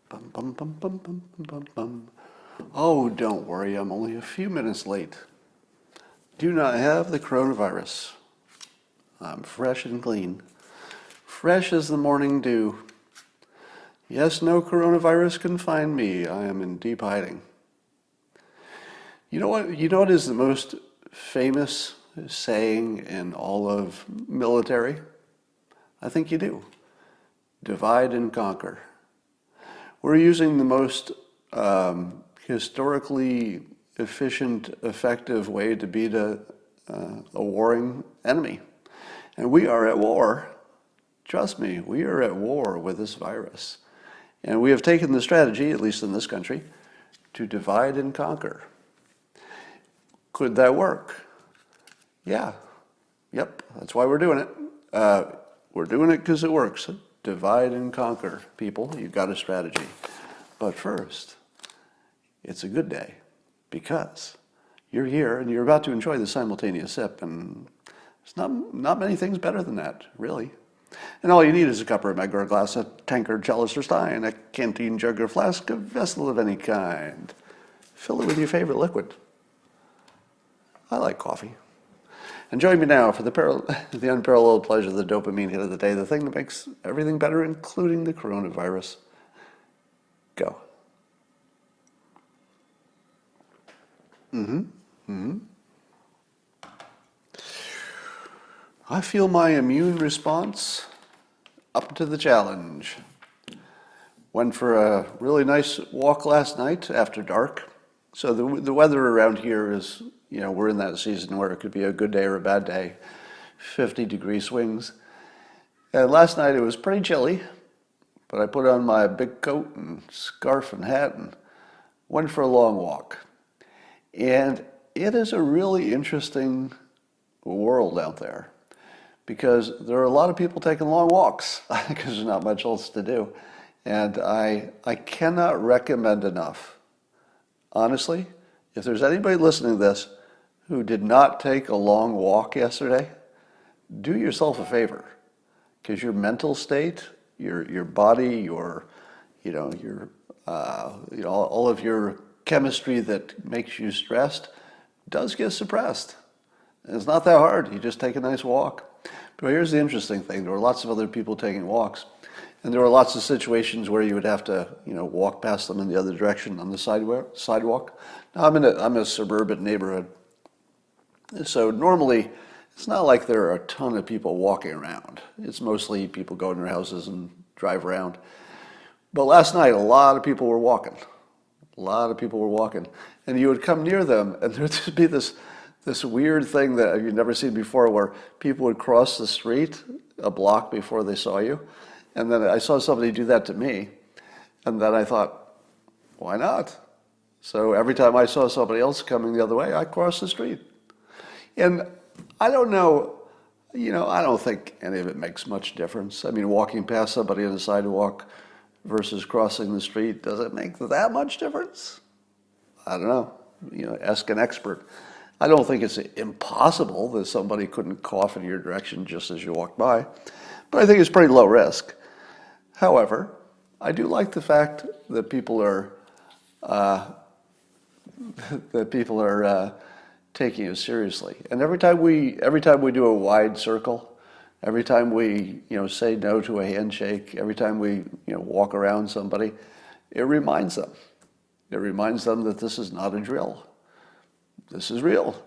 Bum, bum, bum, bum, bum, bum, bum, bum. Oh, don't worry, I'm only a few minutes late. Do not have the coronavirus. I'm fresh and clean. Fresh as the morning dew. Yes, no coronavirus can find me. I am in deep hiding. You know what? You know what is the most famous saying in all of military? I think you do. Divide and conquer. We're using the most historically efficient, effective way to beat a warring enemy. And we are at war. Trust me, we are at war with this virus. And we have taken the strategy, at least in this country, to divide and conquer. Could that work? Yeah. Yep, that's why we're doing it. We're doing it because it works. Divide and conquer, people. You've got a strategy. But first, it's a good day because you're here and you're about to enjoy the simultaneous sip, and there's not many things better than that, really. And all you need is a cup or a mug or a glass, a tankard, chalice or stein, a canteen, jug or flask, a vessel of any kind. Fill it with your favorite liquid. I like coffee. And join me now for the unparalleled pleasure, the dopamine hit of the day, the thing that makes everything better, including the coronavirus. Go. I feel my immune response up to the challenge. Went for a really nice walk last night after dark. So the weather around here is, we're in that season where it could be a good day or a bad day, 50-degree swings. And last night it was pretty chilly, but I put on my big coat and scarf and hat and went for a long walk. And it is a really interesting world out there because there are a lot of people taking long walks because there's not much else to do. And I cannot recommend enough. Honestly, if there's anybody listening to this who did not take a long walk yesterday, do yourself a favor, because your mental state, your body, all of your chemistry that makes you stressed does get suppressed. And it's not that hard. You just take a nice walk. But here's the interesting thing: there were lots of other people taking walks. And there were lots of situations where you would have to, walk past them in the other direction on the sidewalk. Now, I'm in a suburban neighborhood, so normally it's not like there are a ton of people walking around. It's mostly people go in their houses and drive around. But last night, a lot of people were walking. A lot of people were walking, and you would come near them, and there'd be this weird thing that you've never seen before, where people would cross the street a block before they saw you. And then I saw somebody do that to me, and then I thought, why not? So every time I saw somebody else coming the other way, I crossed the street. And I don't know, I don't think any of it makes much difference. I mean, walking past somebody on the sidewalk versus crossing the street, does it make that much difference? I don't know. Ask an expert. I don't think it's impossible that somebody couldn't cough in your direction just as you walk by, but I think it's pretty low risk. However, I do like the fact that people are taking it seriously. And every time we do a wide circle, every time we say no to a handshake, every time we walk around somebody, it reminds them. It reminds them that this is not a drill. This is real.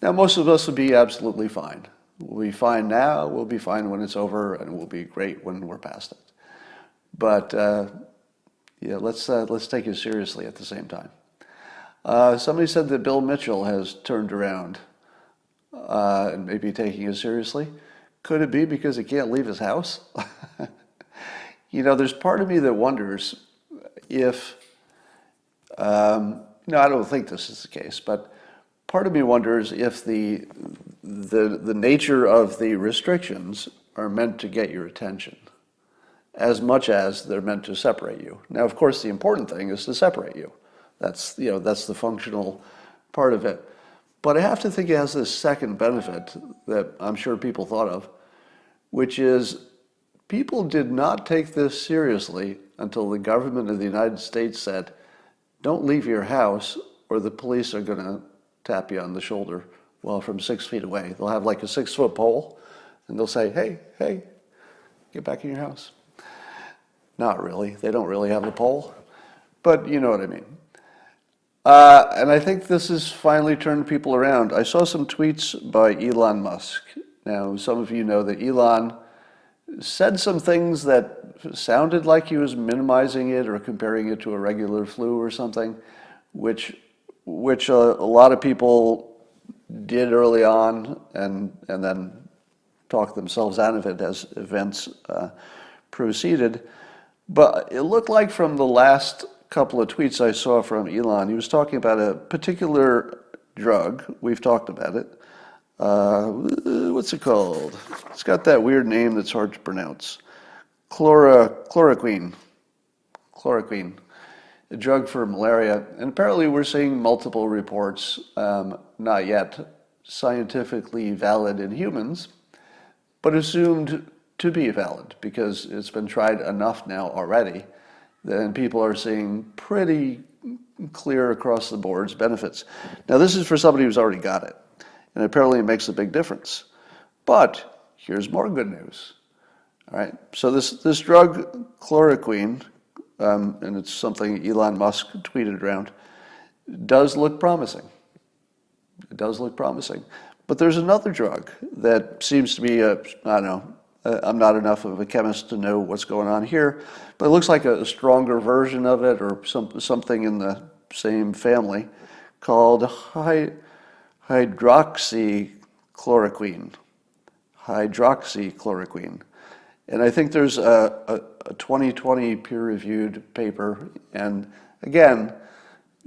Now, most of us will be absolutely fine. We'll be fine now. We'll be fine when it's over, and we'll be great when we're past it. But let's take it seriously at the same time. Somebody said that Bill Mitchell has turned around and may be taking it seriously. Could it be because he can't leave his house? There's part of me that wonders if, I don't think this is the case, but part of me wonders if the nature of the restrictions are meant to get your attention as much as they're meant to separate you. Now, of course, the important thing is to separate you. That's the functional part of it. But I have to think it has this second benefit that I'm sure people thought of, which is People did not take this seriously until the government of the United States said, don't leave your house or the police are going to tap you on the shoulder while from 6 feet away. They'll have like a 6-foot pole and they'll say, hey, get back in your house. Not really. They don't really have a pole, but you know what I mean. And I think this has finally turned people around. I saw some tweets by Elon Musk. Now, some of you know that Elon said some things that sounded like he was minimizing it or comparing it to a regular flu or something, which a lot of people did early on and then talked themselves out of it as events proceeded. But it looked like from the last couple of tweets I saw from Elon, he was talking about a particular drug. We've talked about it. What's it called? It's got that weird name that's hard to pronounce. Chloroquine, a drug for malaria. And apparently we're seeing multiple reports, not yet scientifically valid in humans, but assumed to be valid because it's been tried enough now already. Then people are seeing pretty clear across the board's benefits. Now this is for somebody who's already got it, and apparently it makes a big difference. But here's more good news. All right, so this drug, chloroquine, and it's something Elon Musk tweeted around, does look promising. It does look promising. But there's another drug that seems to be I don't know, I'm not enough of a chemist to know what's going on here, but it looks like a stronger version of it or something in the same family called hydroxychloroquine. Hydroxychloroquine. And I think there's a 2020 peer-reviewed paper. And again,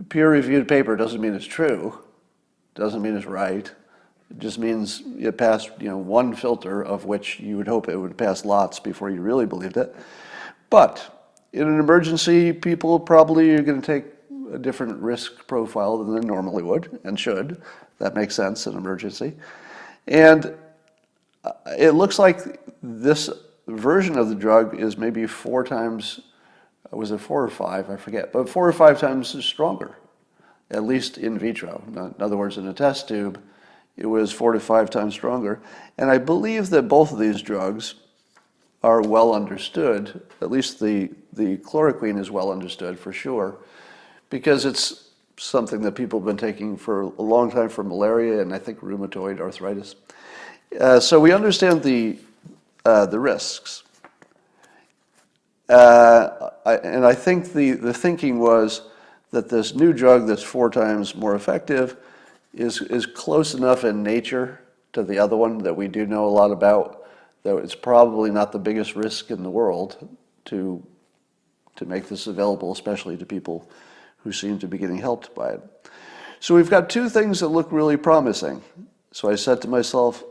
peer-reviewed paper doesn't mean it's true, doesn't mean it's right. It just means it passed, one filter of which you would hope it would pass lots before you really believed it. But in an emergency, people probably are going to take a different risk profile than they normally would and should. That makes sense in an emergency. And it looks like this version of the drug is maybe 4 times, was it 4 or 5? I forget, but 4 or 5 times stronger, at least in vitro. In other words, in a test tube, it was 4 to 5 times stronger. And I believe that both of these drugs are well understood. At least the chloroquine is well understood for sure, because it's something that people have been taking for a long time for malaria and I think rheumatoid arthritis. So we understand the risks. And I think the thinking was that this new drug that's 4 times more effective is close enough in nature to the other one that we do know a lot about, that it's probably not the biggest risk in the world to make this available, especially to people who seem to be getting helped by it. So we've got 2 things that look really promising. So I said to myself,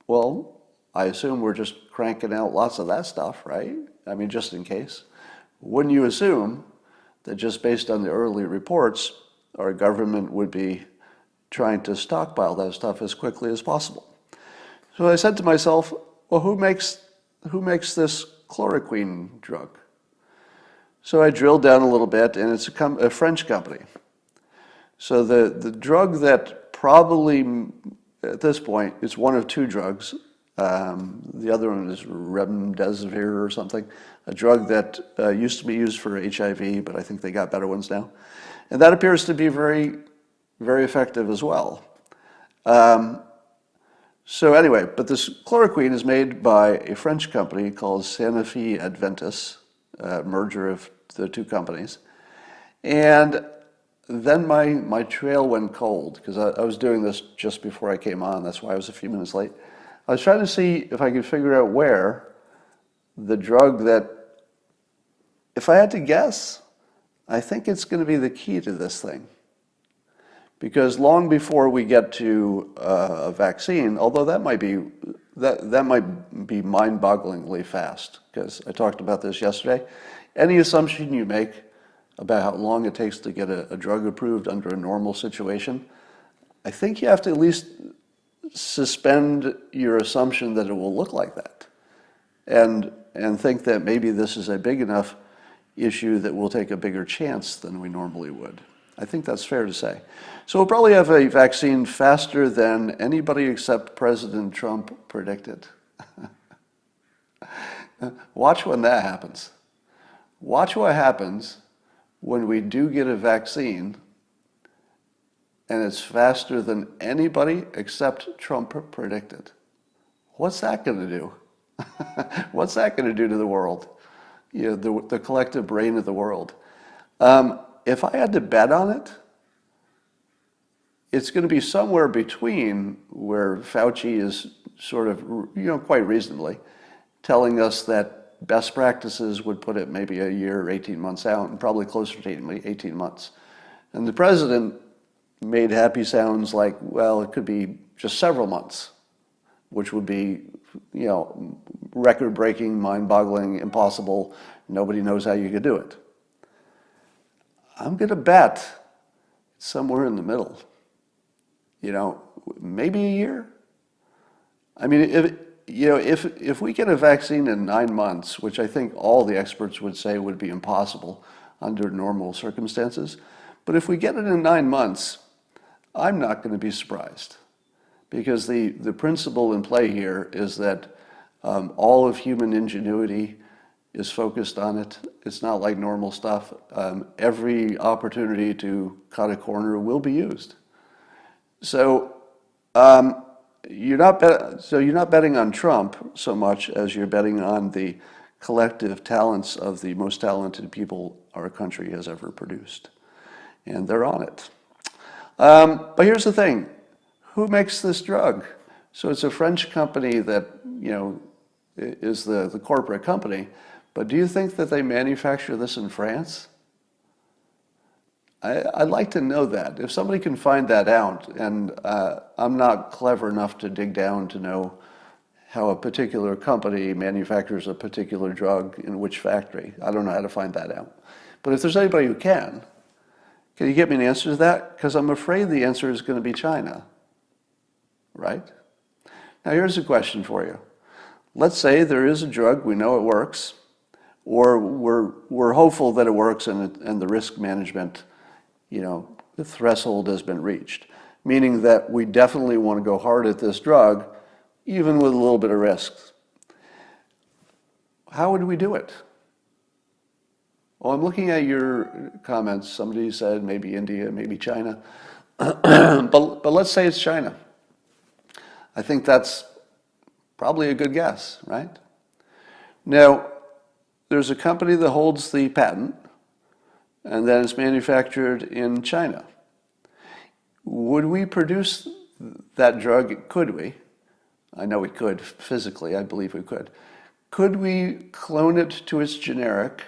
well, I assume we're just cranking out lots of that stuff, right? I mean, just in case. Wouldn't you assume that just based on the early reports, our government would be trying to stockpile that stuff as quickly as possible? So I said to myself, well, who makes this chloroquine drug? So I drilled down a little bit, and it's a French company. So the drug that probably, at this point, it's one of 2 drugs. The other one is remdesivir or something, a drug that used to be used for HIV, but I think they got better ones now. And that appears to be very, very effective as well. So anyway, but this chloroquine is made by a French company called Sanofi Adventis, merger of the 2 companies. And then my trail went cold because I was doing this just before I came on. That's why I was a few minutes late. I was trying to see if I could figure out where the drug that, if I had to guess, I think it's going to be the key to this thing. Because long before we get to a vaccine, although that might be mind-bogglingly fast, because I talked about this yesterday, any assumption you make about how long it takes to get a drug approved under a normal situation, I think you have to at least suspend your assumption that it will look like that. And and think that maybe this is a big enough issue that we'll take a bigger chance than we normally would. I think that's fair to say. So we'll probably have a vaccine faster than anybody except President Trump predicted. Watch when that happens. Watch what happens when we do get a vaccine and it's faster than anybody except Trump predicted. What's that going to do? What's that going to do to the world? You know, the collective brain of the world. If I had to bet on it, it's going to be somewhere between where Fauci is sort of, quite reasonably telling us that best practices would put it maybe a year or 18 months out, and probably closer to 18 months. And the president made happy sounds like, well, it could be just several months, which would be, record-breaking, mind-boggling, impossible. Nobody knows how you could do it. I'm going to bet it's somewhere in the middle. Maybe a year. I mean, if we get a vaccine in 9 months, which I think all the experts would say would be impossible under normal circumstances, but if we get it in 9 months, I'm not going to be surprised, because the principle in play here is that all of human ingenuity is focused on it. It's not like normal stuff. Every opportunity to cut a corner will be used. So you're not betting on Trump so much as you're betting on the collective talents of the most talented people our country has ever produced, and they're on it. But here's the thing: who makes this drug? So it's a French company that is the corporate company. But do you think that they manufacture this in France? I'd like to know that. If somebody can find that out, and I'm not clever enough to dig down to know how a particular company manufactures a particular drug in which factory. I don't know how to find that out. But if there's anybody who can you get me an answer to that? Because I'm afraid the answer is going to be China, right? Now here's a question for you. Let's say there is a drug, we know it works, or we're hopeful that it works, and the risk management, the threshold has been reached, meaning that we definitely want to go hard at this drug, even with a little bit of risks. How would we do it? Well, I'm looking at your comments. Somebody said maybe India, maybe China, but let's say it's China. I think that's probably a good guess, right? Now, there's a company that holds the patent, and then it's manufactured in China. Would we produce that drug? Could we? I know we could physically. I believe we could. Could we clone it to its generic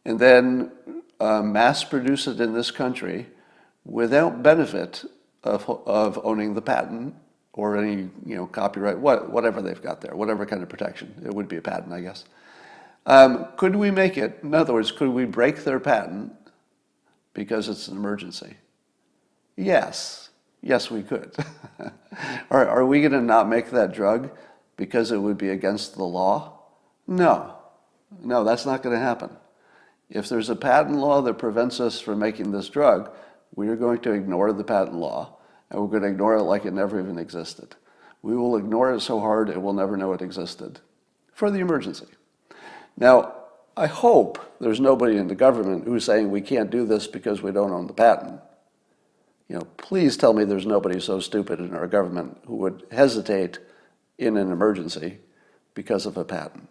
and then mass produce it in this country without benefit of owning the patent or any copyright, whatever they've got there, whatever kind of protection? It would be a patent, I guess. Could we make it? In other words, could we break their patent because it's an emergency? Yes, we could. Are we going to not make that drug because it would be against the law? No, that's not going to happen. If there's a patent law that prevents us from making this drug, we are going to ignore the patent law, and we're going to ignore it like it never even existed. We will ignore it so hard it will never know it existed for the emergency. Now, I hope there's nobody in the government who's saying we can't do this because we don't own the patent. Please tell me there's nobody so stupid in our government who would hesitate in an emergency because of a patent.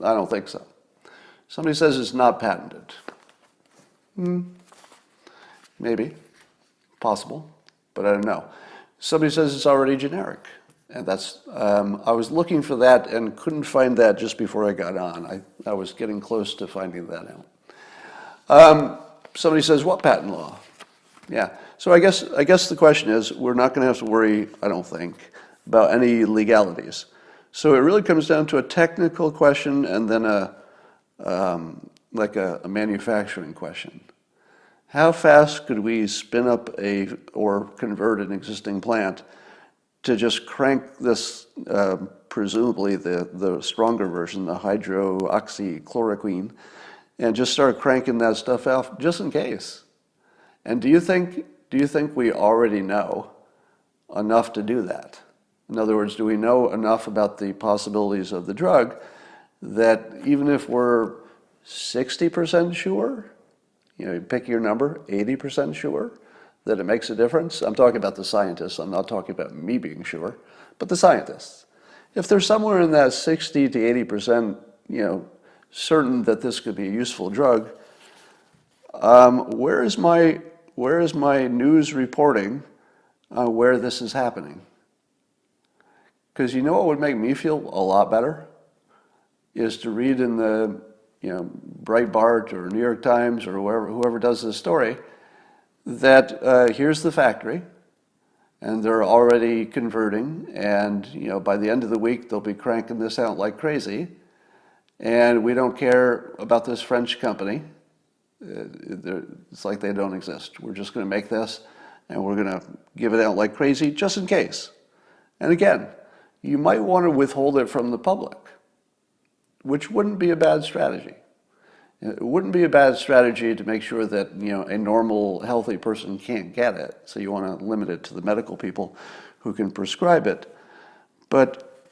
I don't think so. Somebody says it's not patented. Maybe. Possible. But I don't know. Somebody says it's already generic. And that's, I was looking for that and couldn't find that just before I got on. I was getting close to finding that out. Somebody says, what patent law? Yeah. So I guess the question is, we're not going to have to worry, I don't think, about any legalities. So it really comes down to a technical question and then a manufacturing question. How fast could we spin up or convert an existing plant to just crank this presumably the stronger version, the hydroxychloroquine, and just start cranking that stuff out just in case. And do you think we already know enough to do that? In other words, do we know enough about the possibilities of the drug that even if we're 60% sure, pick your number, 80% sure that it makes a difference? I'm talking about the scientists. I'm not talking about me being sure, but the scientists. If they're somewhere in that 60 to 80%, certain that this could be a useful drug, where is my news reporting on where this is happening? Because what would make me feel a lot better is to read in the Breitbart or New York Times or whoever does this story that here's the factory and they're already converting, and by the end of the week they'll be cranking this out like crazy, and we don't care about this French company. It's like they don't exist. We're just going to make this and we're going to give it out like crazy just in case. And again, you might want to withhold it from the public, which wouldn't be a bad strategy. It wouldn't be a bad strategy to make sure that a normal, healthy person can't get it. So you want to limit it to the medical people who can prescribe it. But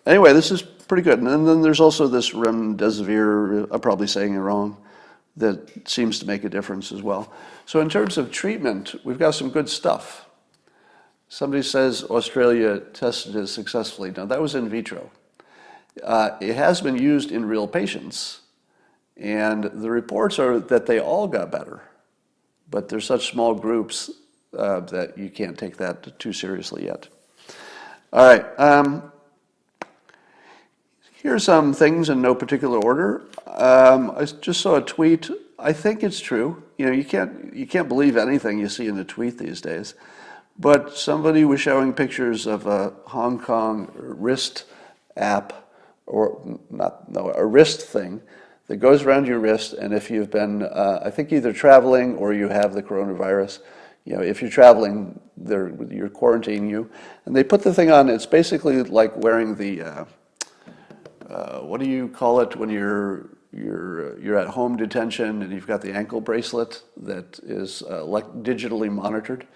anyway, this is pretty good. And then there's also this remdesivir, I'm probably saying it wrong, that seems to make a difference as well. So in terms of treatment, we've got some good stuff. Somebody says Australia tested it successfully. Now, that was in vitro. It has been used in real patients, and the reports are that they all got better. But they're such small groups that you can't take that too seriously yet. All right. Here's some things in no particular order. I just saw a tweet. I think it's true. You can't believe anything you see in a tweet these days. But somebody was showing pictures of a Hong Kong wrist app, a wrist thing that goes around your wrist. And if you've been, I think either traveling or you have the coronavirus, if you're traveling, you're quarantining you, and they put the thing on. It's basically like wearing the what do you call it when you're at home detention and you've got the ankle bracelet that is digitally monitored.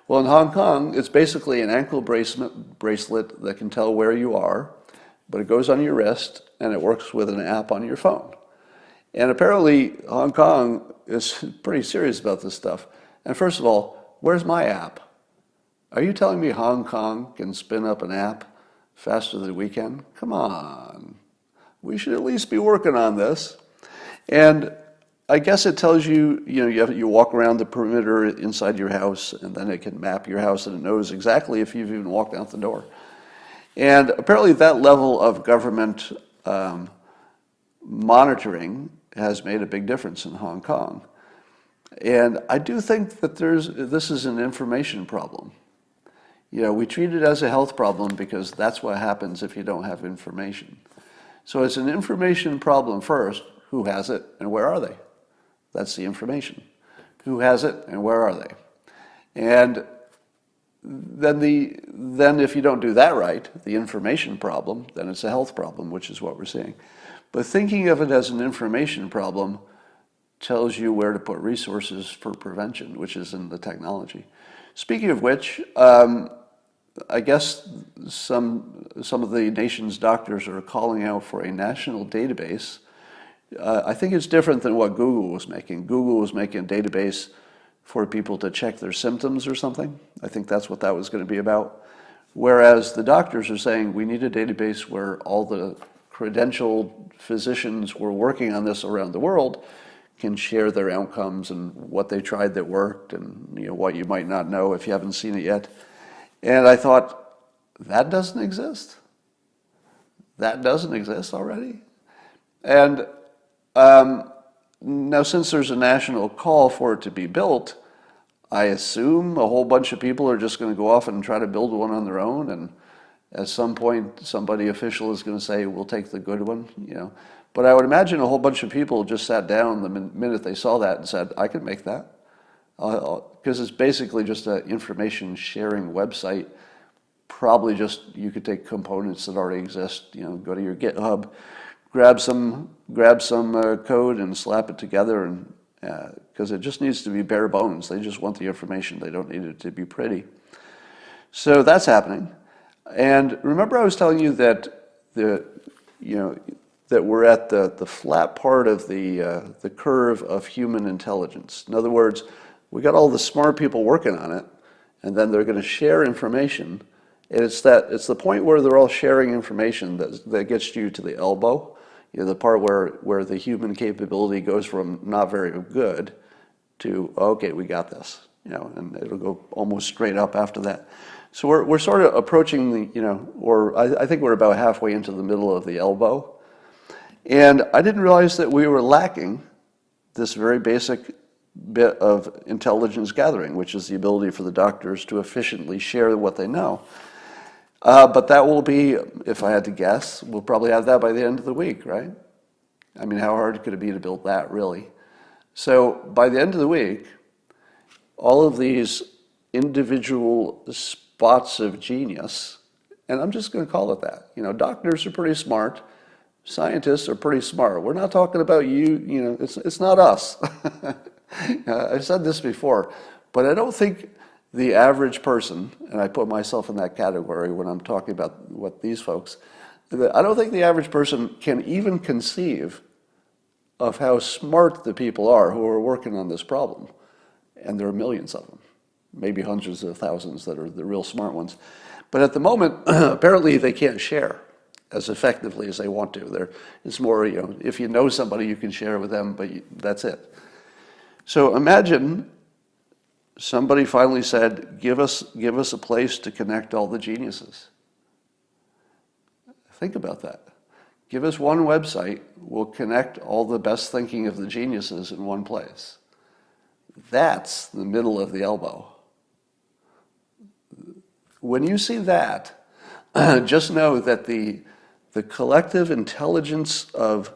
Well, in Hong Kong, it's basically an ankle bracelet that can tell where you are, but it goes on your wrist and it works with an app on your phone. And apparently, Hong Kong is pretty serious about this stuff. And first of all, where's my app? Are you telling me Hong Kong can spin up an app faster than we can? Come on. We should at least be working on this. And I guess it tells you, you walk around the perimeter inside your house, and then it can map your house, and it knows exactly if you've even walked out the door. And apparently that level of government monitoring has made a big difference in Hong Kong. And I do think that this is an information problem. We treat it as a health problem because that's what happens if you don't have information. So it's an information problem first. Who has it and where are they? That's the information. Who has it and where are they? And then if you don't do that right, the information problem, then it's a health problem, which is what we're seeing. But thinking of it as an information problem tells you where to put resources for prevention, which is in the technology. Speaking of which, I guess some of the nation's doctors are calling out for a national database. I think it's different than what Google was making. Google was making a database for people to check their symptoms or something. I think that's what that was going to be about. Whereas the doctors are saying we need a database where all the credentialed physicians who are working on this around the world can share their outcomes and what they tried that worked and what you might not know if you haven't seen it yet. And I thought, that doesn't exist. That doesn't exist already. And now, since there's a national call for it to be built, I assume a whole bunch of people are just going to go off and try to build one on their own. And at some point, somebody official is going to say, we'll take the good one, But I would imagine a whole bunch of people just sat down the minute they saw that and said, I can make that. Because it's basically just an information sharing website probably just, you could take components that already exist, go to your GitHub, grab some code and slap it together, and because it just needs to be bare bones. They just want the information. They don't need it to be pretty. So that's happening. And remember I was telling you that that we're at the flat part of the curve of human intelligence. In other words, we got all the smart people working on it, and then they're going to share information. And it's the point where they're all sharing information that gets you to the elbow, the part where the human capability goes from not very good to, okay, we got this, and it'll go almost straight up after that. So we're sort of approaching or I think we're about halfway into the middle of the elbow. And I didn't realize that we were lacking this very basic bit of intelligence gathering, which is the ability for the doctors to efficiently share what they know. But that will be, if I had to guess, we'll probably have that by the end of the week, right? I mean, how hard could it be to build that, really? So by the end of the week, all of these individual spots of genius, and I'm just going to call it that. Doctors are pretty smart. Scientists are pretty smart. We're not talking about you, it's not us. I've said this before, but I don't think the average person, and I put myself in that category when I'm talking about what these folks, I don't think the average person can even conceive of how smart the people are who are working on this problem. And there are millions of them, maybe hundreds of thousands that are the real smart ones. But at the moment, apparently they can't share as effectively as they want to. It's more, if you know somebody, you can share with them, but that's it. So imagine somebody finally said, give us a place to connect all the geniuses. Think about that. Give us one website, we'll connect all the best thinking of the geniuses in one place. That's the middle of the elbow. When you see that, just know that the collective intelligence of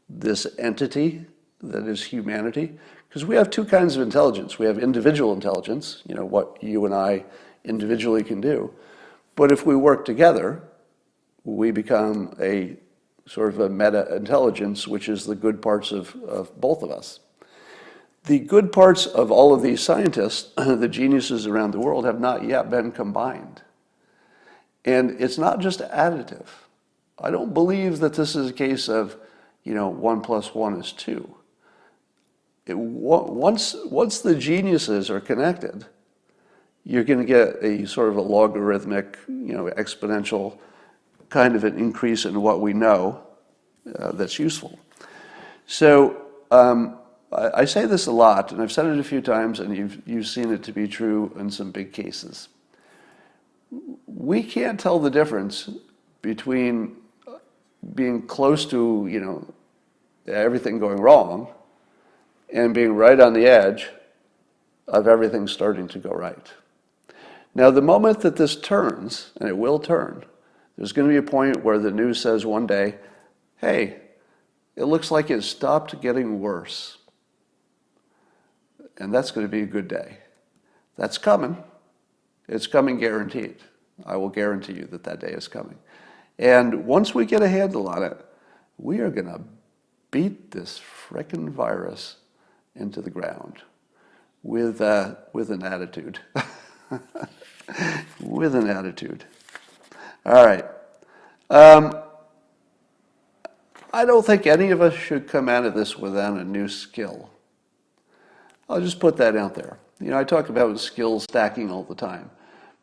this entity that is humanity, because we have two kinds of intelligence. We have individual intelligence, what you and I individually can do. But if we work together, we become a sort of a meta-intelligence, which is the good parts of both of us. The good parts of all of these scientists, the geniuses around the world, have not yet been combined. And it's not just additive. I don't believe that this is a case of, 1 + 1 is 2. Once the geniuses are connected, you're going to get a sort of a logarithmic, exponential kind of an increase in what we know that's useful. So I say this a lot, and I've said it a few times, and you've seen it to be true in some big cases. We can't tell the difference between being close to, everything going wrong and being right on the edge of everything starting to go right. Now, the moment that this turns, and it will turn, there's going to be a point where the news says one day, hey, it looks like it stopped getting worse. And that's going to be a good day. That's coming. It's coming guaranteed. I will guarantee you that day is coming. And once we get a handle on it, we are going to beat this frickin' virus into the ground with an attitude. With an attitude. All right. I don't think any of us should come out of this without a new skill. I'll just put that out there. I talk about skill stacking all the time.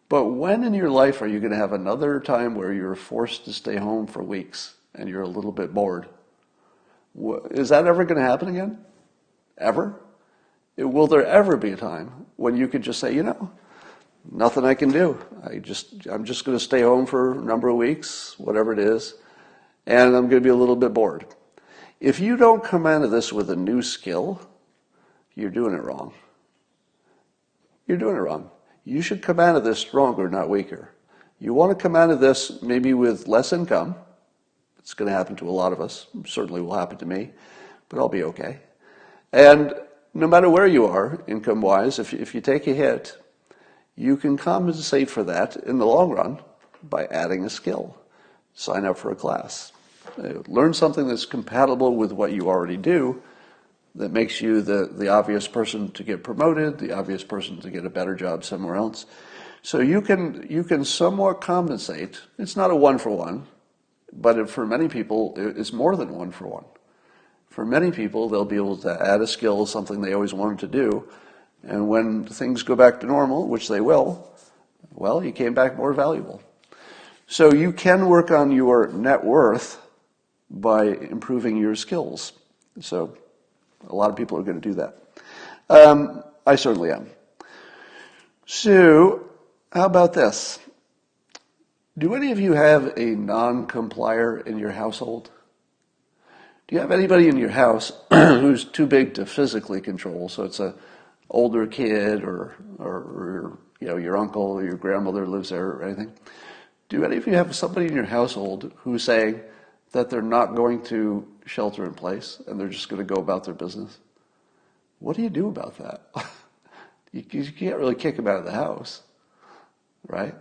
But when in your life are you going to have another time where you're forced to stay home for weeks and you're a little bit bored? Is that ever going to happen again? Ever? Will there ever be a time when you could just say, nothing I can do. I'm just going to stay home for a number of weeks, whatever it is, and I'm going to be a little bit bored. If you don't come out of this with a new skill, you're doing it wrong. You're doing it wrong. You should come out of this stronger, not weaker. You want to come out of this maybe with less income. It's going to happen to a lot of us. It certainly will happen to me, but I'll be okay. And no matter where you are, income-wise, if you take a hit, You can compensate for that in the long run by adding a skill. Sign up for a class. Learn something that's compatible with what you already do, that makes you the obvious person to get promoted, the obvious person to get a better job somewhere else. So you can somewhat compensate. It's not a one-for-one, but for many people, it's more than one-for-one. For many people, they'll be able to add a skill, something they always wanted to do, and when things go back to normal, which they will, well, you came back more valuable. So you can work on your net worth by improving your skills. So a lot of people are going to do that. I certainly am. So how about this? Do any of you have a non-complier in your household? Do you have anybody in your house who's too big to physically control? So it's a older kid or your uncle or your grandmother lives there or anything. Do any of you have somebody in your household who's saying that they're not going to shelter in place and they're just going to go about their business? What do you do about that? You can't really kick them out of the house, right?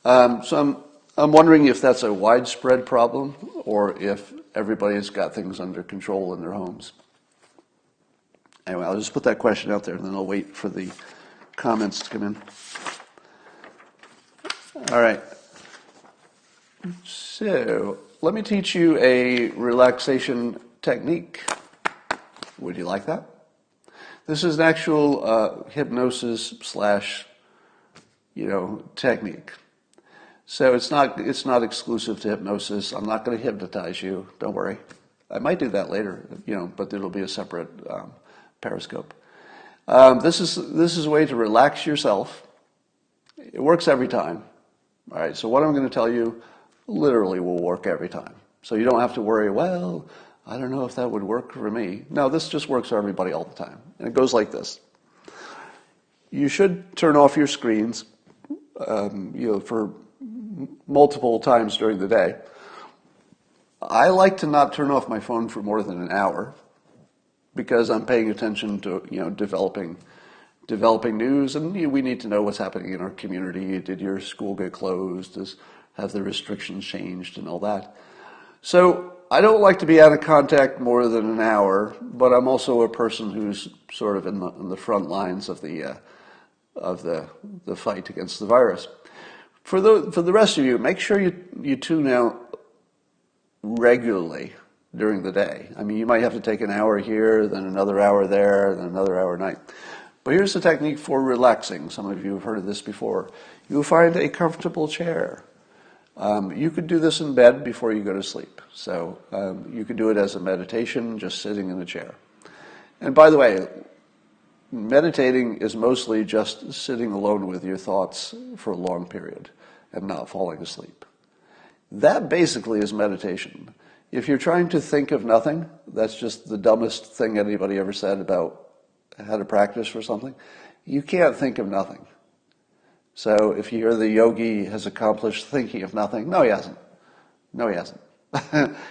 So I'm wondering if that's a widespread problem or if everybody's got things under control in their homes. Anyway, I'll just put that question out there and then I'll wait for the comments to come in. All right. So let me teach you a relaxation technique. Would you like that? This is an actual hypnosis / technique. So it's not exclusive to hypnosis. I'm not going to hypnotize you. Don't worry. I might do that later, but it'll be a separate periscope. This is a way to relax yourself. It works every time. All right. So what I'm going to tell you literally will work every time. So you don't have to worry. Well, I don't know if that would work for me. No, this just works for everybody all the time. And it goes like this. You should turn off your screens, for multiple times during the day. I like to not turn off my phone for more than an hour because I'm paying attention to, developing news, and we need to know what's happening in our community. Did your school get closed? Have the restrictions changed and all that? So I don't like to be out of contact more than an hour, but I'm also a person who's sort of in the front lines of the fight against the virus. For the rest of you, make sure you tune out regularly during the day. I mean, you might have to take an hour here, then another hour there, then another hour at night. But here's the technique for relaxing. Some of you have heard of this before. You'll find a comfortable chair. You could do this in bed before you go to sleep. So you could do it as a meditation, just sitting in a chair. And by the way, meditating is mostly just sitting alone with your thoughts for a long period and not falling asleep. That basically is meditation. If you're trying to think of nothing, that's just the dumbest thing anybody ever said about how to practice for something. You can't think of nothing. So if you hear the yogi has accomplished thinking of nothing, no, he hasn't. No, he hasn't.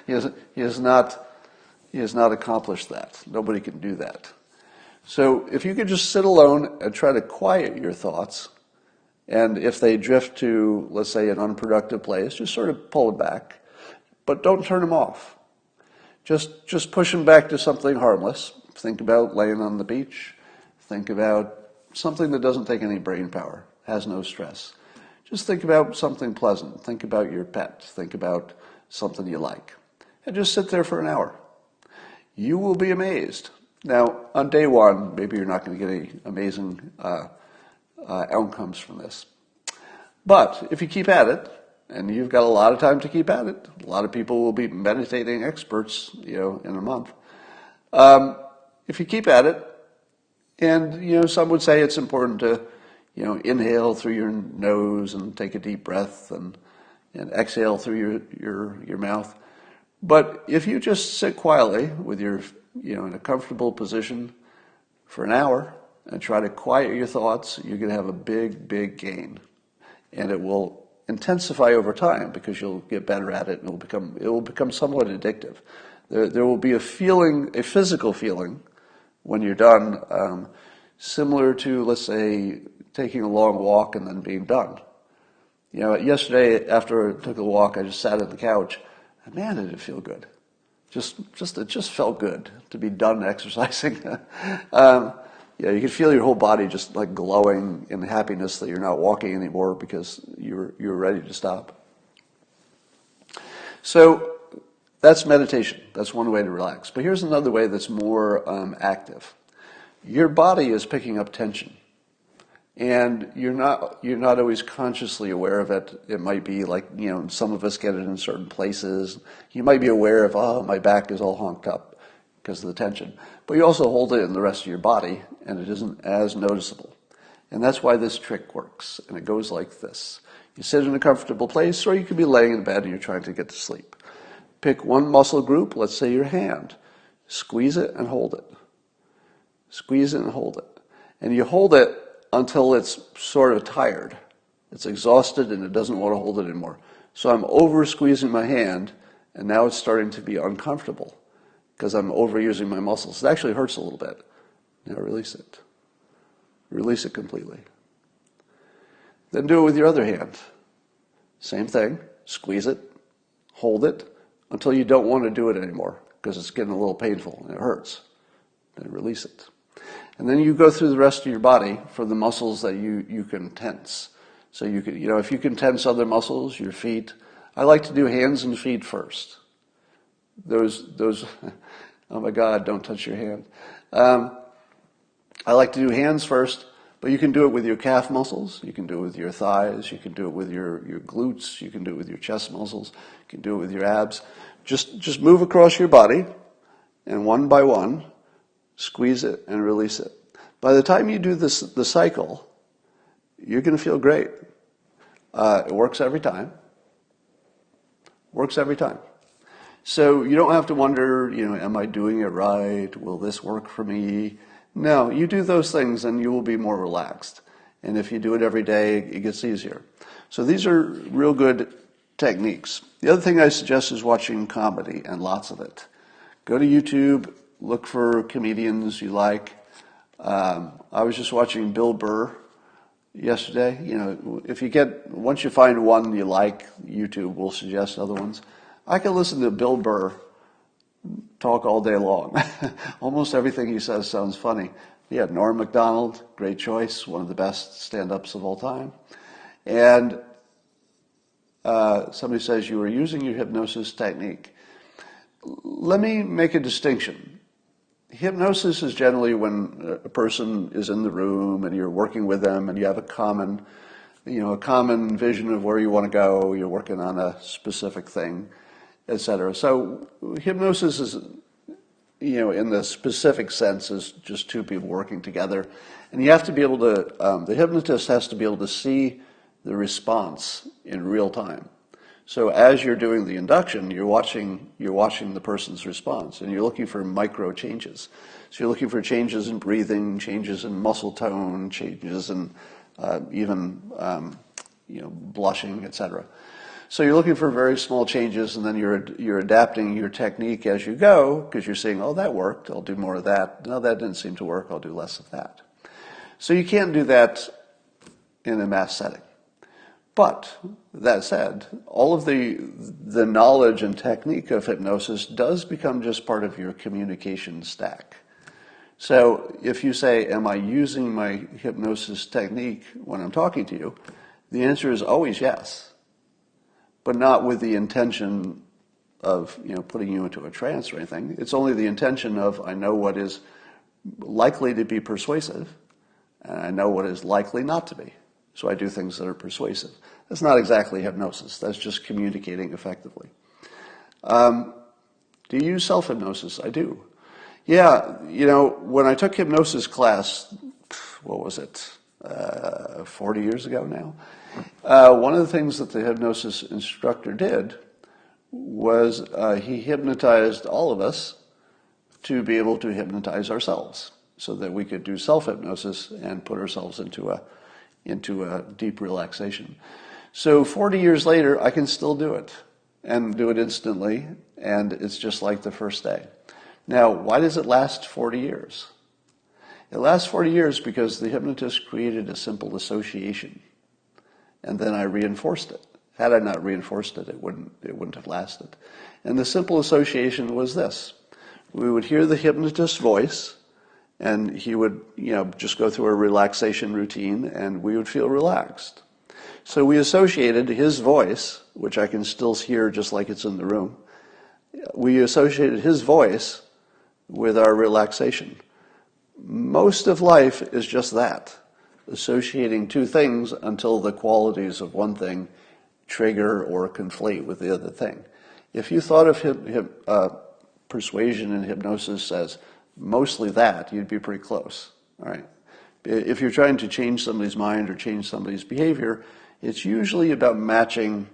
He has not accomplished that. Nobody can do that. So if you could just sit alone and try to quiet your thoughts, and if they drift to, let's say, an unproductive place, just sort of pull it back, but don't turn them off. Just push them back to something harmless. Think about laying on the beach. Think about something that doesn't take any brain power, has no stress. Just think about something pleasant. Think about your pet. Think about something you like. And just sit there for an hour. You will be amazed. Now, on day one, maybe you're not going to get any amazing outcomes from this. But if you keep at it, and you've got a lot of time to keep at it, a lot of people will be meditating experts, in a month. If you keep at it, and, some would say it's important to, inhale through your nose and take a deep breath and exhale through your mouth. But if you just sit quietly with your, in a comfortable position for an hour and try to quiet your thoughts, you're going to have a big, big gain. And it will intensify over time because you'll get better at it and it will become somewhat addictive. There will be a physical feeling when you're done, similar to, let's say, taking a long walk and then being done. Yesterday after I took a walk, I just sat on the couch, and man, did it feel good. It just felt good to be done exercising. You could feel your whole body just like glowing in happiness that you're not walking anymore because you're ready to stop. So that's meditation. That's one way to relax. But here's another way that's more active. Your body is picking up tension, and you're not always consciously aware of it. It might be like, some of us get it in certain places. You might be aware of, oh, my back is all honked up because of the tension. But you also hold it in the rest of your body, and it isn't as noticeable. And that's why this trick works. And it goes like this. You sit in a comfortable place, or you could be laying in bed and you're trying to get to sleep. Pick one muscle group, let's say your hand. Squeeze it and hold it. Squeeze it and hold it. And you hold it until it's sort of tired. It's exhausted and it doesn't want to hold it anymore. So I'm over squeezing my hand, and now it's starting to be uncomfortable because I'm overusing my muscles. It actually hurts a little bit. Now release it. Release it completely. Then do it with your other hand. Same thing. Squeeze it. Hold it until you don't want to do it anymore because it's getting a little painful and it hurts. Then release it. And then you go through the rest of your body for the muscles that you can tense. So you can, if you can tense other muscles, your feet. I like to do hands and feet first. Those, oh my God, don't touch your hand. I like to do hands first, but you can do it with your calf muscles. You can do it with your thighs. You can do it with your glutes. You can do it with your chest muscles. You can do it with your abs. Just move across your body, and one by one, squeeze it and release it. By the time you do the cycle, you're going to feel great. It works every time. Works every time. So you don't have to wonder, am I doing it right? Will this work for me? No, you do those things and you will be more relaxed. And if you do it every day, it gets easier. So these are real good techniques. The other thing I suggest is watching comedy, and lots of it. Go to YouTube, look for comedians you like. I was just watching Bill Burr yesterday. Once you find one you like, YouTube will suggest other ones. I can listen to Bill Burr talk all day long. Almost everything he says sounds funny. Yeah, Norm Macdonald, great choice, one of the best stand-ups of all time. And somebody says you were using your hypnosis technique. Let me make a distinction. Hypnosis is generally when a person is in the room and you're working with them and you have a common vision of where you want to go, you're working on a specific thing, etc. So hypnosis is, in the specific sense, is just two people working together. And you have to be able to, the hypnotist has to be able to see the response in real time. So as you're doing the induction, you're watching the person's response, and you're looking for micro changes. So you're looking for changes in breathing, changes in muscle tone, changes in even blushing, etc. So you're looking for very small changes, and then you're adapting your technique as you go, because you're saying, oh, that worked, I'll do more of that. No, that didn't seem to work, I'll do less of that. So you can't do that in a mass setting. But that said, all of the knowledge and technique of hypnosis does become just part of your communication stack. So if you say, am I using my hypnosis technique when I'm talking to you? The answer is always yes, but not with the intention of putting you into a trance or anything. It's only the intention of, I know what is likely to be persuasive, and I know what is likely not to be. So I do things that are persuasive. That's not exactly hypnosis. That's just communicating effectively. Do you use self-hypnosis? I do. Yeah, when I took hypnosis class, what was it, 40 years ago now? One of the things that the hypnosis instructor did was he hypnotized all of us to be able to hypnotize ourselves so that we could do self-hypnosis and put ourselves into a deep relaxation. So 40 years later, I can still do it and do it instantly, and it's just like the first day. Now, why does it last 40 years? It lasts 40 years because the hypnotist created a simple association, and then I reinforced it. Had I not reinforced it, it wouldn't have lasted. And the simple association was this. We would hear the hypnotist's voice, and he would, just go through a relaxation routine, and we would feel relaxed. So we associated his voice, which I can still hear just like it's in the room. We associated his voice with our relaxation. Most of life is just that, associating two things until the qualities of one thing trigger or conflate with the other thing. If you thought of persuasion and hypnosis as mostly that, you'd be pretty close. All right. If you're trying to change somebody's mind or change somebody's behavior, it's usually about matching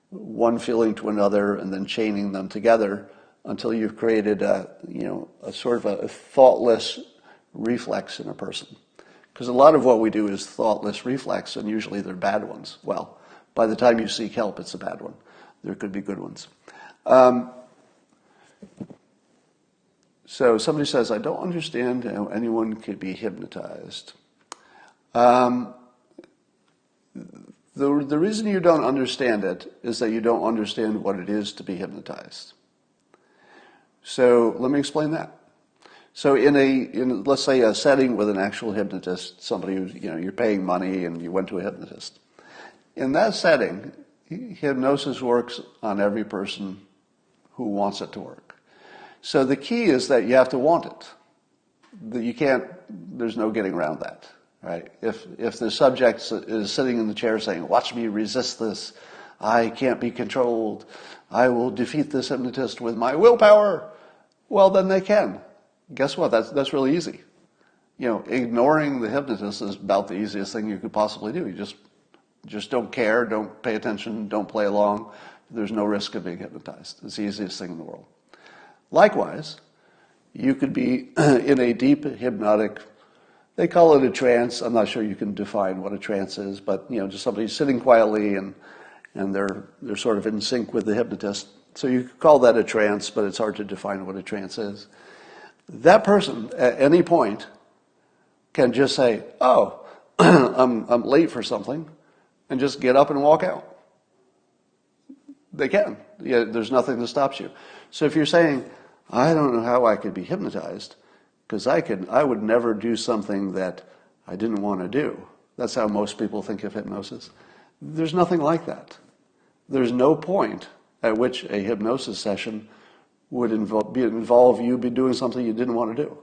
one feeling to another and then chaining them together until you've created a sort of a thoughtless reflex in a person. Because a lot of what we do is thoughtless reflex, and usually they're bad ones. Well, by the time you seek help, it's a bad one. There could be good ones. So somebody says, I don't understand how anyone could be hypnotized. The reason you don't understand it is that you don't understand what it is to be hypnotized. So let me explain that. So in let's say a setting with an actual hypnotist, somebody who's, you're paying money and you went to a hypnotist. In that setting, hypnosis works on every person who wants it to work. So the key is that you have to want it. There's no getting around that, right? If the subject is sitting in the chair saying, watch me resist this, I can't be controlled, I will defeat this hypnotist with my willpower, well, then they can. Guess what? That's really easy. Ignoring the hypnotist is about the easiest thing you could possibly do. You just don't care, don't pay attention, don't play along. There's no risk of being hypnotized. It's the easiest thing in the world. Likewise, you could be in a deep hypnotic, they call it a trance. I'm not sure you can define what a trance is, but just somebody sitting quietly and they're sort of in sync with the hypnotist. So you could call that a trance, but it's hard to define what a trance is. That person at any point can just say, oh, I'm late for something, and just get up and walk out. They can. There's nothing that stops you. So if you're saying, I don't know how I could be hypnotized, because I would never do something that I didn't want to do. That's how most people think of hypnosis. There's nothing like that. There's no point at which a hypnosis session would involve you be doing something you didn't want to do.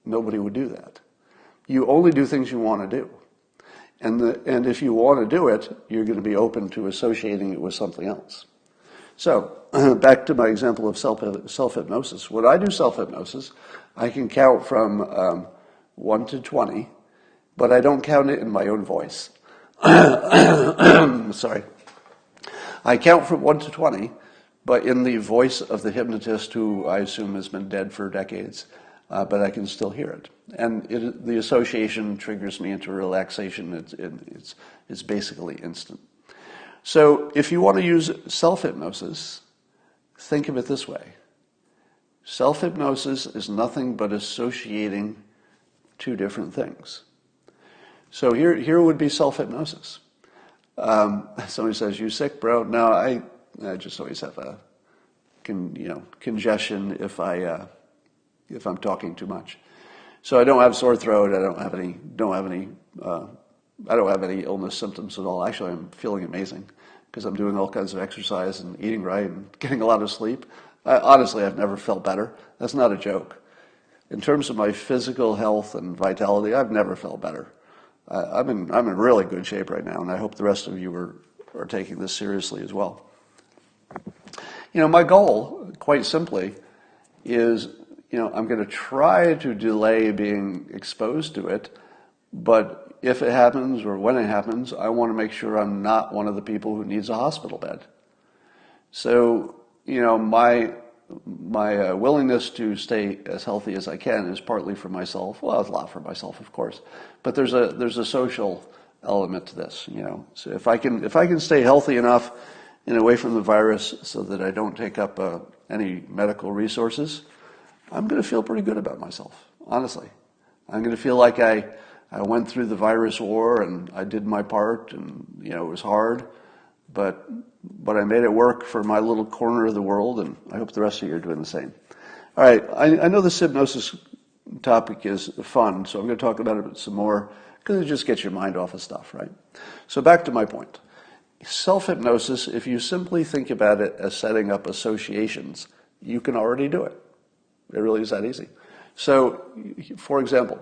Nobody would do that. You only do things you want to do. And if you want to do it, you're going to be open to associating it with something else. So, back to my example of self-hypnosis. When I do self-hypnosis, I can count from 1 to 20, but I don't count it in my own voice. Sorry. I count from 1 to 20, but in the voice of the hypnotist, who I assume has been dead for decades, but I can still hear it. And the association triggers me into relaxation. It's basically instant. So if you want to use self-hypnosis, think of it this way. Self-hypnosis is nothing but associating two different things. So here would be self-hypnosis. Somebody says, you sick, bro? No, I just always have a congestion if I'm talking too much. So I don't have sore throat. I don't have any illness symptoms at all. Actually, I'm feeling amazing because I'm doing all kinds of exercise and eating right and getting a lot of sleep. Honestly, I've never felt better. That's not a joke. In terms of my physical health and vitality, I've never felt better. I'm in really good shape right now, and I hope the rest of you are taking this seriously as well. My goal, quite simply, is I'm going to try to delay being exposed to it, but if it happens or when it happens, I want to make sure I'm not one of the people who needs a hospital bed. So, my willingness to stay as healthy as I can is partly for myself. Well, it's a lot for myself, of course, but there's a social element to this. So if I can stay healthy enough and away from the virus so that I don't take up any medical resources, I'm going to feel pretty good about myself, honestly. I'm going to feel like I went through the virus war and I did my part, and it was hard, but I made it work for my little corner of the world, and I hope the rest of you are doing the same. All right, I know this hypnosis topic is fun, so I'm going to talk about it some more because it just gets your mind off of stuff, right? So back to my point. Self-hypnosis, if you simply think about it as setting up associations, you can already do it. It really is that easy. So, for example,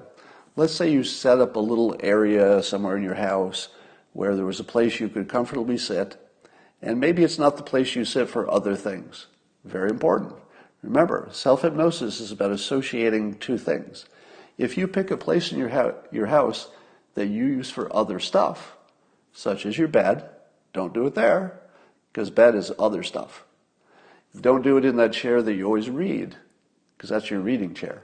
let's say you set up a little area somewhere in your house where there was a place you could comfortably sit, and maybe it's not the place you sit for other things. Very important. Remember, self-hypnosis is about associating two things. If you pick a place in your house that you use for other stuff, such as your bed, don't do it there, because bed is other stuff. Don't do it in that chair that you always read, because that's your reading chair.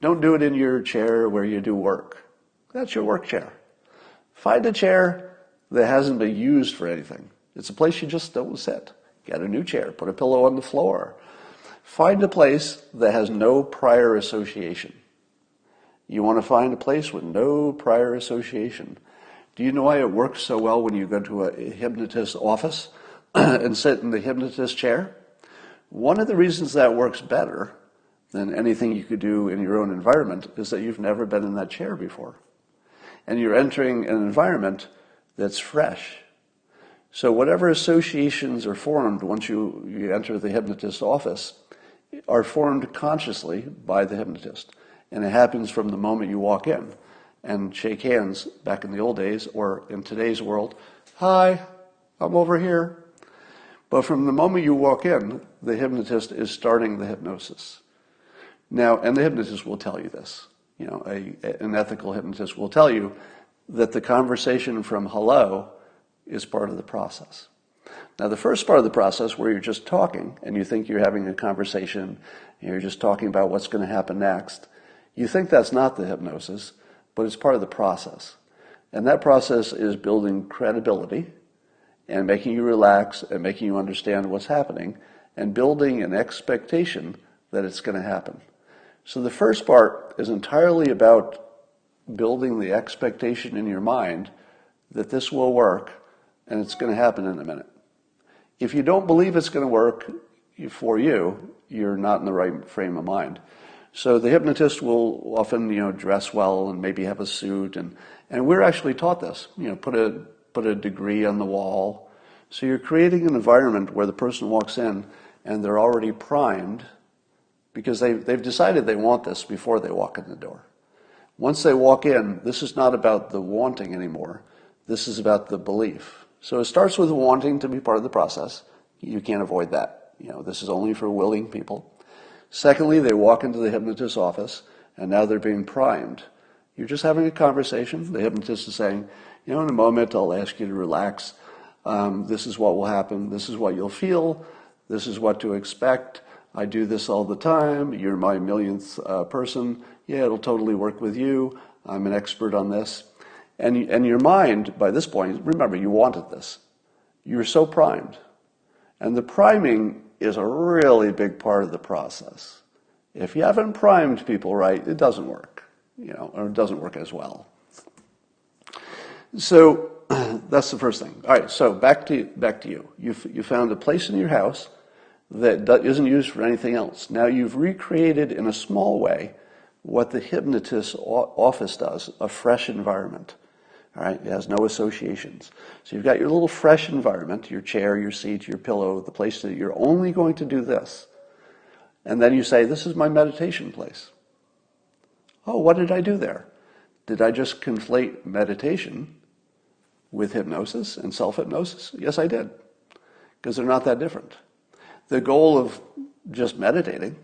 Don't do it in your chair where you do work. That's your work chair. Find a chair that hasn't been used for anything. It's a place you just don't sit. Get a new chair. Put a pillow on the floor. Find a place that has no prior association. You want to find a place with no prior association. Do you know why it works so well when you go to a hypnotist office and sit in the hypnotist chair? One of the reasons that works better than anything you could do in your own environment is that you've never been in that chair before. And you're entering an environment that's fresh. So whatever associations are formed once you enter the hypnotist office are formed consciously by the hypnotist. And it happens from the moment you walk in and shake hands back in the old days, or in today's world, hi, I'm over here. But from the moment you walk in, the hypnotist is starting the hypnosis. Now, and the hypnotist will tell you this. An ethical hypnotist will tell you that the conversation from hello is part of the process. Now, the first part of the process, where you're just talking and you think you're having a conversation, and you're just talking about what's going to happen next, you think that's not the hypnosis, but it's part of the process. And that process is building credibility and making you relax and making you understand what's happening and building an expectation that it's going to happen. So the first part is entirely about building the expectation in your mind that this will work and it's going to happen in a minute. If you don't believe it's going to work for you, you're not in the right frame of mind. So the hypnotist will often, dress well and maybe have a suit, and we're actually taught this. Put a degree on the wall. So you're creating an environment where the person walks in and they're already primed because they've decided they want this before they walk in the door. Once they walk in, this is not about the wanting anymore. This is about the belief. So it starts with wanting to be part of the process. You can't avoid that. This is only for willing people. Secondly, they walk into the hypnotist's office, and now they're being primed. You're just having a conversation. The hypnotist is saying, in a moment I'll ask you to relax. This is what will happen. This is what you'll feel. This is what to expect. I do this all the time. You're my millionth person. Yeah, it'll totally work with you. I'm an expert on this. And your mind, by this point, remember, you wanted this. You're so primed. And the priming is a really big part of the process. If you haven't primed people right, it doesn't work, or it doesn't work as well. So that's the first thing. All right, so back to you. You found a place in your house that isn't used for anything else. Now you've recreated in a small way what the hypnotist's office does, a fresh environment. All right, it has no associations. So you've got your little fresh environment, your chair, your seat, your pillow, the place that you're only going to do this. And then you say, this is my meditation place. Oh, what did I do there? Did I just conflate meditation with hypnosis and self-hypnosis? Yes, I did, because they're not that different. The goal of just meditating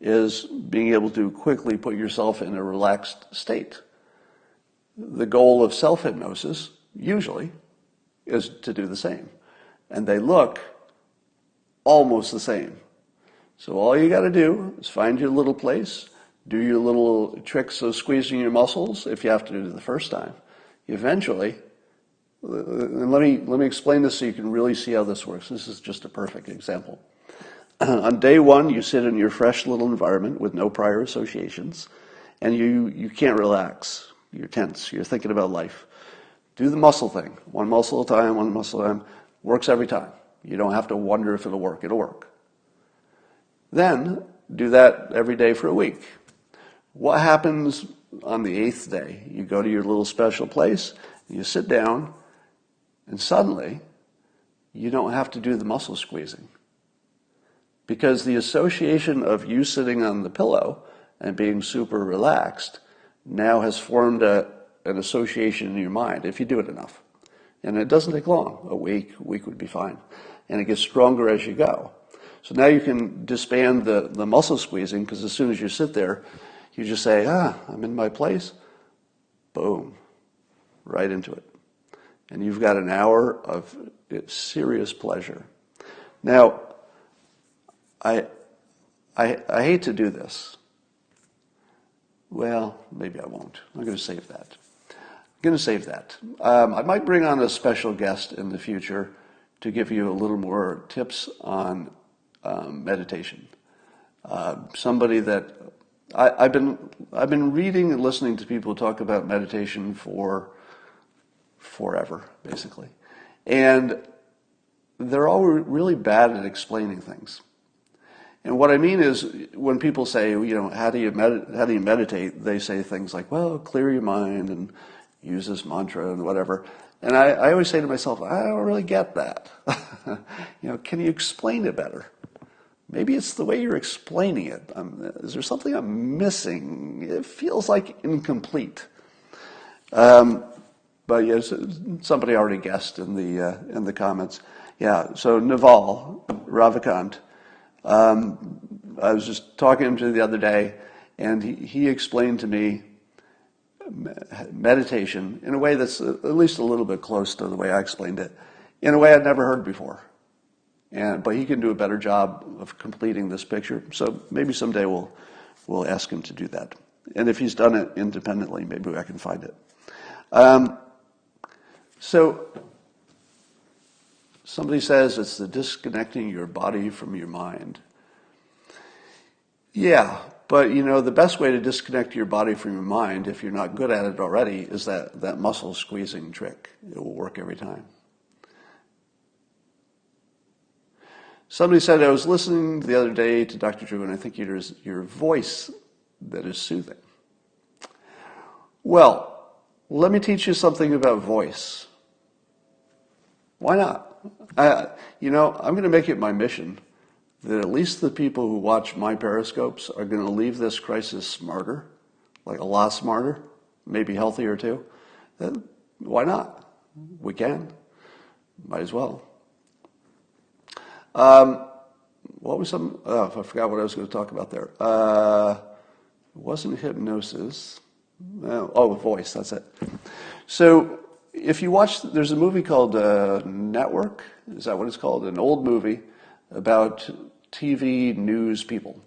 is being able to quickly put yourself in a relaxed state. The goal of self-hypnosis, usually, is to do the same. And they look almost the same. So all you got to do is find your little place, do your little tricks of squeezing your muscles, if you have to do it the first time. Eventually, and let me explain this so you can really see how this works. This is just a perfect example. On day one, you sit in your fresh little environment with no prior associations. and you can't relax. You're tense. You're thinking about life. Do the muscle thing. One muscle at a time, one muscle at a time. Works every time. You don't have to wonder if it'll work. It'll work. Then do that every day for a week. What happens on the 8th day? You go to your little special place, and you sit down, and suddenly you don't have to do the muscle squeezing. Because the association of you sitting on the pillow and being super relaxed now has formed an association in your mind, if you do it enough. And it doesn't take long. A week would be fine. And it gets stronger as you go. So now you can disband the muscle squeezing, because as soon as you sit there, you just say, I'm in my place. Boom. Right into it. And you've got an hour of serious pleasure. Now, I hate to do this. Well, maybe I won't. I'm going to save that. I might bring on a special guest in the future to give you a little more tips on meditation. Somebody that I've been reading and listening to people talk about meditation for forever, basically, and they're all really bad at explaining things. And what I mean is, when people say, how do you meditate? They say things like, well, clear your mind and use this mantra and whatever. And I always say to myself, I don't really get that. Can you explain it better? Maybe it's the way you're explaining it. Is there something I'm missing? It feels like incomplete. But yes, somebody already guessed in the comments. Yeah. So Naval Ravikant. I was just talking to him the other day, and he explained to me meditation in a way that's at least a little bit close to the way I explained it, in a way I'd never heard before. But he can do a better job of completing this picture. So maybe someday we'll ask him to do that. And if he's done it independently, maybe I can find it. So somebody says it's the disconnecting your body from your mind. Yeah, but the best way to disconnect your body from your mind, if you're not good at it already, is that muscle squeezing trick. It will work every time. Somebody said, I was listening the other day to Dr. Drew, and I think it is your voice that is soothing. Well, let me teach you something about voice. Why not? I'm going to make it my mission that at least the people who watch my periscopes are going to leave this crisis smarter, like a lot smarter, maybe healthier too. Then why not? We can. Might as well. What was I forgot what I was going to talk about there. It wasn't hypnosis. Voice, that's it. So if you watch, there's a movie called Network. Is that what it's called? An old movie about TV news people.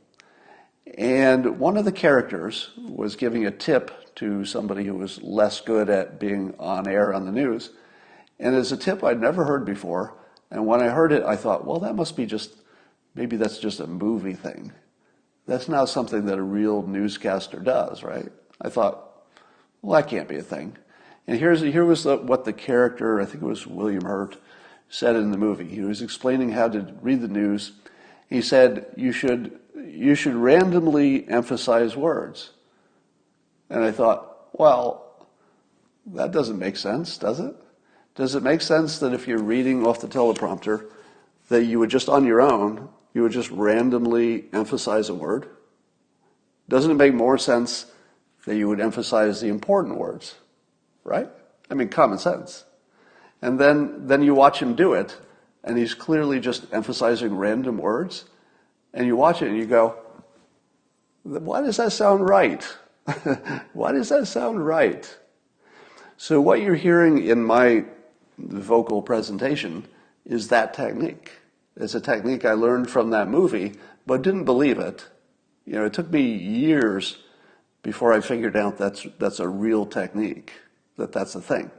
And one of the characters was giving a tip to somebody who was less good at being on air on the news. And it's a tip I'd never heard before. And when I heard it, I thought, well, maybe that's just a movie thing. That's not something that a real newscaster does, right? I thought, well, that can't be a thing. And here was what the character, I think it was William Hurt, said in the movie. He was explaining how to read the news. He said, you should randomly emphasize words. And I thought, well, that doesn't make sense, does it? Does it make sense that if you're reading off the teleprompter, that you would just on your own, you would just randomly emphasize a word? Doesn't it make more sense that you would emphasize the important words, right? I mean, common sense. And then you watch him do it, and he's clearly just emphasizing random words, and you watch it and you go, why does that sound right? Why does that sound right? So what you're hearing in my vocal presentation is that technique. It's a technique I learned from that movie, but didn't believe it. It took me years before I figured out that's a real technique, that's a thing.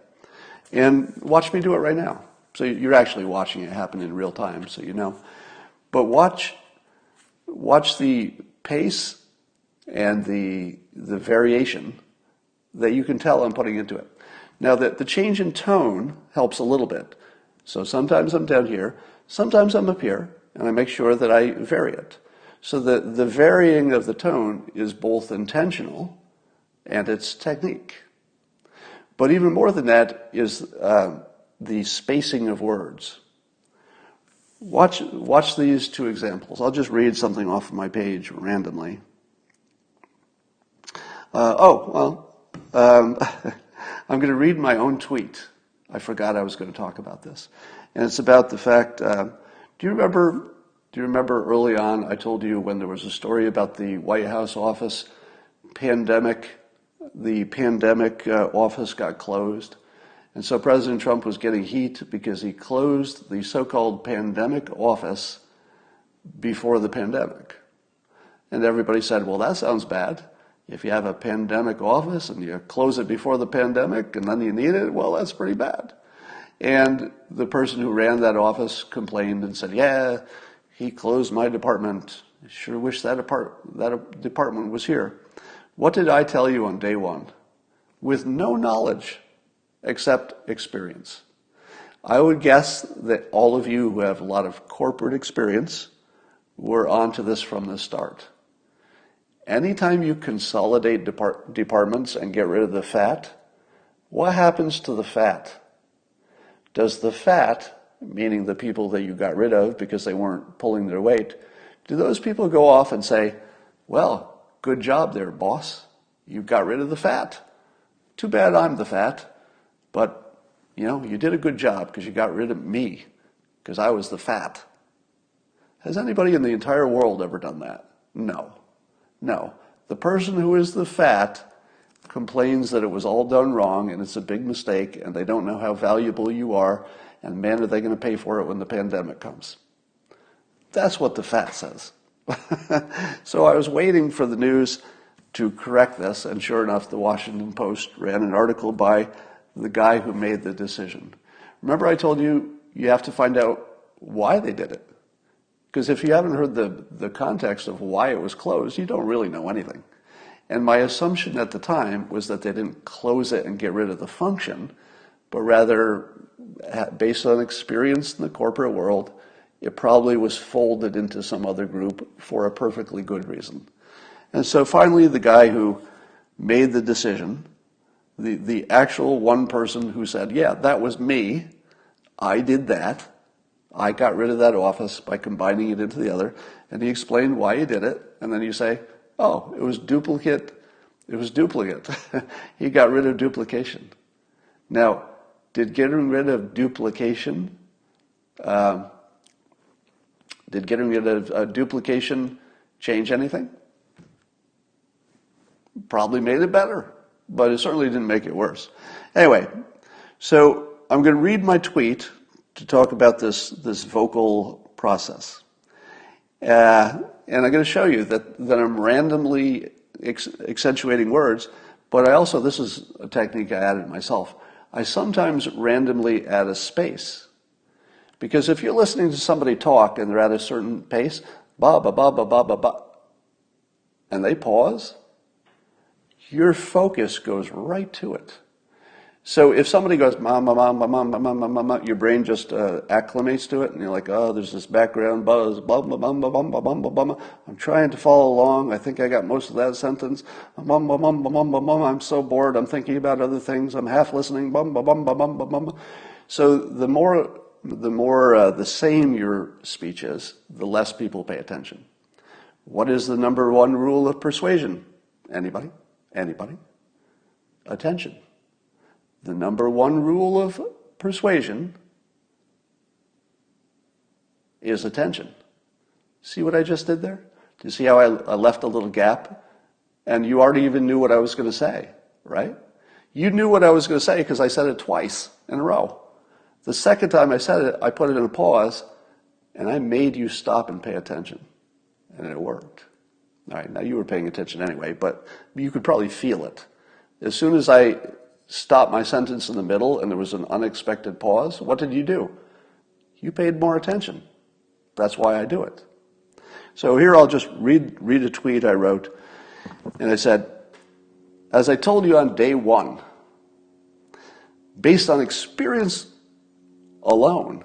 And watch me do it right now. So you're actually watching it happen in real time, so you know. But watch the pace and the variation that you can tell I'm putting into it. Now, the change in tone helps a little bit. So sometimes I'm down here, sometimes I'm up here, and I make sure that I vary it. So the varying of the tone is both intentional and it's technique. But even more than that is the spacing of words. Watch these two examples. I'll just read something off of my page randomly. I'm going to read my own tweet. I forgot I was going to talk about this. And it's about the fact, do you remember early on I told you when there was a story about the White House office pandemic, the pandemic office got closed. And so President Trump was getting heat because he closed the so-called pandemic office before the pandemic. And everybody said, well, that sounds bad. If you have a pandemic office and you close it before the pandemic and then you need it, well, that's pretty bad. And the person who ran that office complained and said, yeah, he closed my department. I sure wish that department was here. What did I tell you on day one? With no knowledge except experience. I would guess that all of you who have a lot of corporate experience were onto this from the start. Anytime you consolidate departments and get rid of the fat, what happens to the fat? Does the fat, meaning the people that you got rid of because they weren't pulling their weight, do those people go off and say, well, good job there, boss. You got rid of the fat. Too bad I'm the fat. But, you did a good job because you got rid of me because I was the fat. Has anybody in the entire world ever done that? No. The person who is the fat complains that it was all done wrong and it's a big mistake and they don't know how valuable you are and man, are they going to pay for it when the pandemic comes. That's what the fat says. So I was waiting for the news to correct this, and sure enough, the Washington Post ran an article by the guy who made the decision. Remember I told you you have to find out why they did it. Because if you haven't heard the context of why it was closed, you don't really know anything. And my assumption at the time was that they didn't close it and get rid of the function, but rather, based on experience in the corporate world, it probably was folded into some other group for a perfectly good reason. And so finally, the guy who made the decision, the actual one person who said, yeah, that was me, I did that, I got rid of that office by combining it into the other, and he explained why he did it, and then you say, oh, it was duplicate. He got rid of duplication. Now, did getting rid of duplication change anything? Probably made it better, but it certainly didn't make it worse. Anyway, so I'm going to read my tweet to talk about this vocal process. And I'm going to show you that I'm randomly accentuating words, but I also, this is a technique I added myself, I sometimes randomly add a space. Because if you're listening to somebody talk and they're at a certain pace, ba ba ba ba ba ba ba, and they pause, your focus goes right to it. So if somebody goes, ma, ma, ma, ma, ma, ma, ma, ma, ma, ma, your brain just acclimates to it, and you're like, oh, there's this background buzz, bum, bum, bum, bum, bum, bum, bum, bum. I'm trying to follow along. I think I got most of that sentence. Bum, bum, bum, bum, bum, bum, bum. I'm so bored. I'm thinking about other things. I'm half listening. Bum, bum, bum, bum, bum, bum, bum. So the more the same your speech is, the less people pay attention. What is the number one rule of persuasion? Anybody? Attention. The number one rule of persuasion is attention. See what I just did there? Do you see how I left a little gap? And you already even knew what I was going to say, right? You knew what I was going to say because I said it twice in a row. The second time I said it, I put it in a pause, and I made you stop and pay attention. And it worked. All right, now you were paying attention anyway, but you could probably feel it. As soon as I stopped my sentence in the middle and there was an unexpected pause, what did you do? You paid more attention. That's why I do it. So here I'll just read a tweet I wrote. And I said, as I told you on day one, based on experience alone,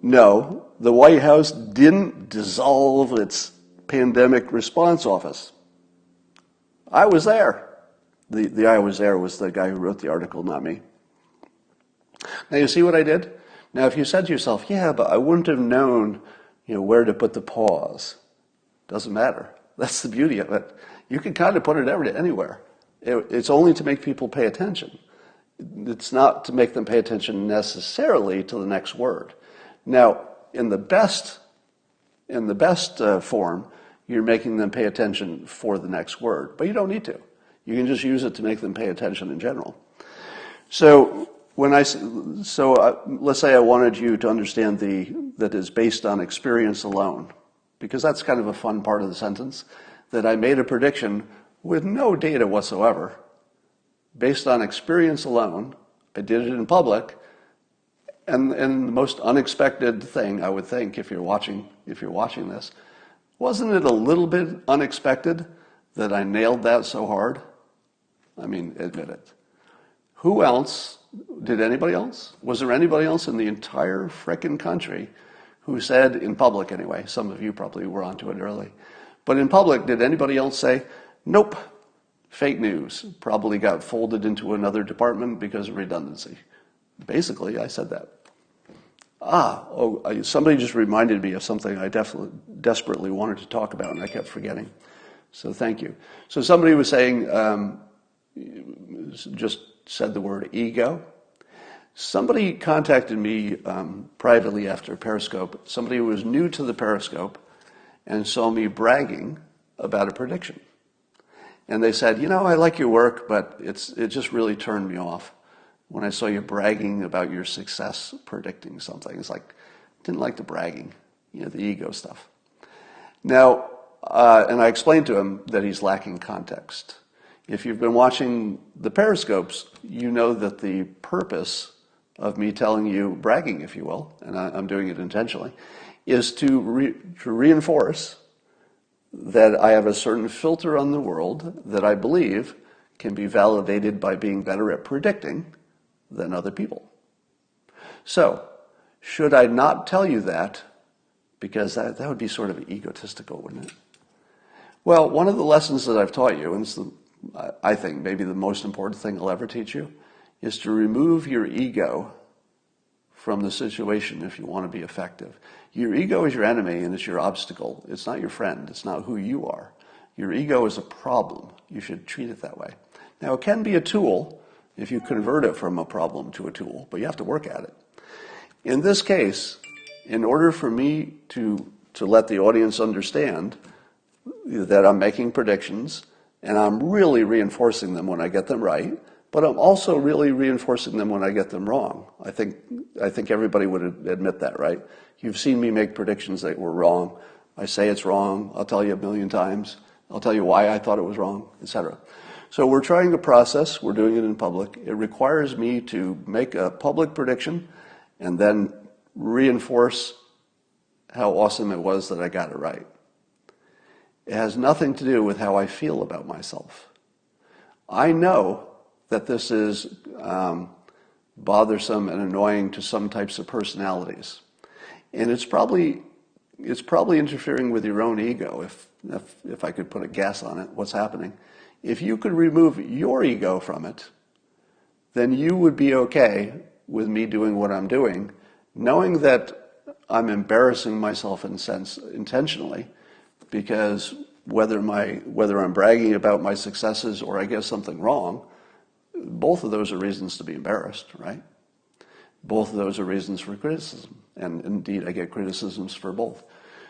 no, the White House didn't dissolve its pandemic response office. I was there. The I was there was the guy who wrote the article, not me. Now you see what I did? Now if you said to yourself, yeah, but I wouldn't have known, where to put the pause. Doesn't matter. That's the beauty of it. You can kind of put it anywhere. It's only to make people pay attention. It's not to make them pay attention necessarily to the next word. Now, in the best form, you're making them pay attention for the next word, but you don't need to. You can just use it to make them pay attention in general. So let's say I wanted you to understand that is based on experience alone, because that's kind of a fun part of the sentence, that I made a prediction with no data whatsoever, based on experience alone. I did it in public, and the most unexpected thing I would think, if you're watching this, wasn't it a little bit unexpected that I nailed that so hard? I mean, admit it. Who else? Did anybody else? Was there anybody else in the entire frickin' country who said, in public anyway, some of you probably were onto it early, but in public, did anybody else say, nope, fake news, probably got folded into another department because of redundancy? Basically, I said that. Somebody just reminded me of something I desperately wanted to talk about, and I kept forgetting. So thank you. So somebody was saying, just said the word ego. Somebody contacted me privately after Periscope. Somebody who was new to the Periscope and saw me bragging about a prediction. And they said, I like your work, but it just really turned me off when I saw you bragging about your success predicting something. It's like, didn't like the bragging, the ego stuff. Now, and I explained to him that he's lacking context. If you've been watching the Periscopes, you know that the purpose of me telling you, bragging if you will, and I'm doing it intentionally, is to reinforce that I have a certain filter on the world that I believe can be validated by being better at predicting than other people. So, should I not tell you that? Because that would be sort of egotistical, wouldn't it? Well, one of the lessons that I've taught you, and it's I think maybe the most important thing I'll ever teach you, is to remove your ego from the situation if you want to be effective. Your ego is your enemy and it's your obstacle. It's not your friend. It's not who you are. Your ego is a problem. You should treat it that way. Now, it can be a tool if you convert it from a problem to a tool, but you have to work at it. In this case, in order for me to let the audience understand that I'm making predictions and I'm really reinforcing them when I get them right, but I'm also really reinforcing them when I get them wrong. I think everybody would admit that, right? You've seen me make predictions that were wrong. I say it's wrong. I'll tell you a million times. I'll tell you why I thought it was wrong, etc. So we're trying a process. We're doing it in public. It requires me to make a public prediction and then reinforce how awesome it was that I got it right. It has nothing to do with how I feel about myself. I know that this is bothersome and annoying to some types of personalities. And it's probably interfering with your own ego, if I could put a guess on it, what's happening. If you could remove your ego from it, then you would be okay with me doing what I'm doing, knowing that I'm embarrassing myself in a sense intentionally, because whether I'm bragging about my successes or I get something wrong, both of those are reasons to be embarrassed, right? Both of those are reasons for criticism, and indeed I get criticisms for both.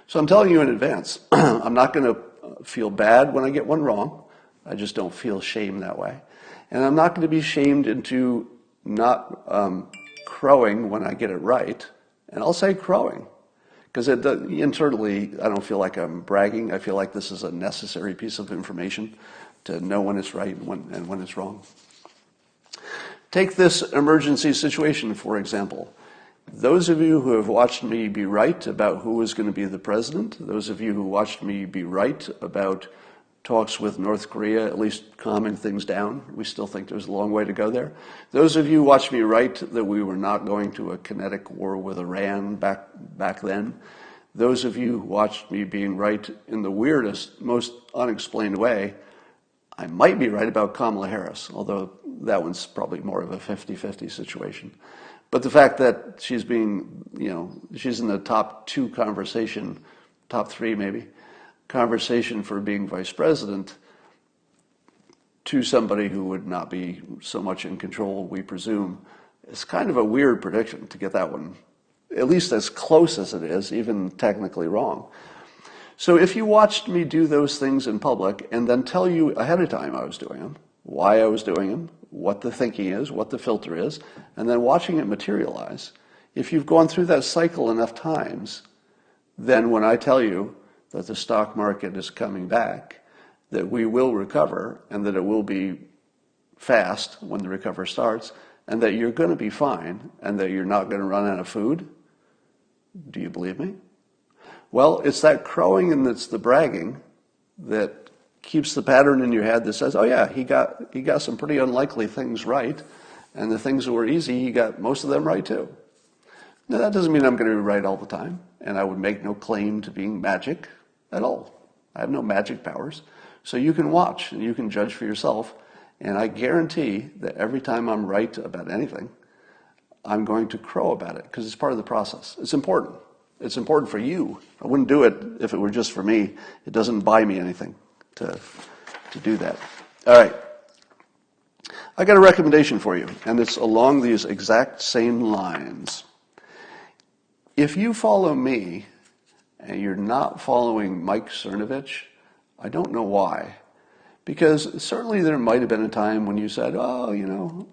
So I'm telling you in advance, I'm not going to feel bad when I get one wrong. I just don't feel shame that way. And I'm not going to be shamed into not crowing when I get it right. And I'll say crowing, because internally I don't feel like I'm bragging. I feel like this is a necessary piece of information to know when it's right and when it's wrong. Take this emergency situation, for example. Those of you who have watched me be right about who is going to be the president, those of you who watched me be right about talks with North Korea, at least calming things down. We still think there's a long way to go there. Those of you who watched me write that we were not going to a kinetic war with Iran back then, those of you who watched me being right in the weirdest, most unexplained way, I might be right about Kamala Harris, although that one's probably more of a 50-50 situation. But the fact that she's being, she's in the top 2 conversation, top 3 maybe, conversation for being vice president to somebody who would not be so much in control, we presume, is kind of a weird prediction to get that one, at least as close as it is, even technically wrong. So if you watched me do those things in public and then tell you ahead of time I was doing them, why I was doing them, what the thinking is, what the filter is, and then watching it materialize, if you've gone through that cycle enough times, then when I tell you that the stock market is coming back, that we will recover, and that it will be fast when the recovery starts, and that you're going to be fine, and that you're not going to run out of food, do you believe me? Well, it's that crowing and it's the bragging that keeps the pattern in your head that says, oh yeah, he got some pretty unlikely things right, and the things that were easy, he got most of them right too. Now that doesn't mean I'm going to be right all the time, and I would make no claim to being magic at all. I have no magic powers. So you can watch and you can judge for yourself, and I guarantee that every time I'm right about anything, I'm going to crow about it because it's part of the process. It's important. It's important for you. I wouldn't do it if it were just for me. It doesn't buy me anything to do that. All right. I got a recommendation for you, and it's along these exact same lines. If you follow me and you're not following Mike Cernovich, I don't know why. Because certainly there might have been a time when you said, oh,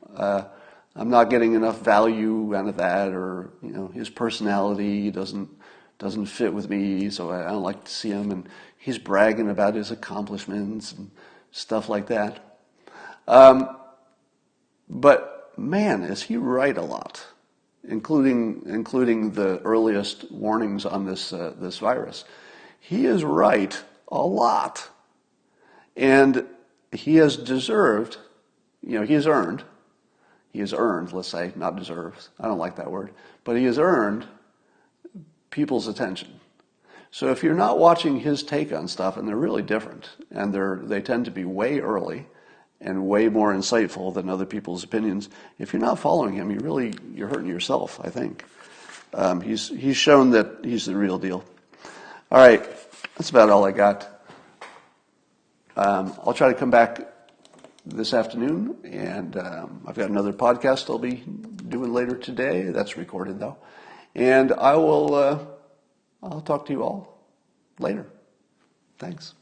I'm not getting enough value out of that, or, his personality doesn't fit with me, so I don't like to see him, and he's bragging about his accomplishments and stuff like that. But man, is he right a lot, including the earliest warnings on this virus. He is right a lot, and he has deserved, he has earned, let's say, not deserves. I don't like that word, but he has earned people's attention. So if you're not watching his take on stuff, and they're really different, and they tend to be way early and way more insightful than other people's opinions, if you're not following him, you're hurting yourself, I think. He's shown that he's the real deal. All right, that's about all I got. I'll try to come back this afternoon, and I've got another podcast I'll be doing later today. That's recorded though, and I'll talk to you all later. Thanks.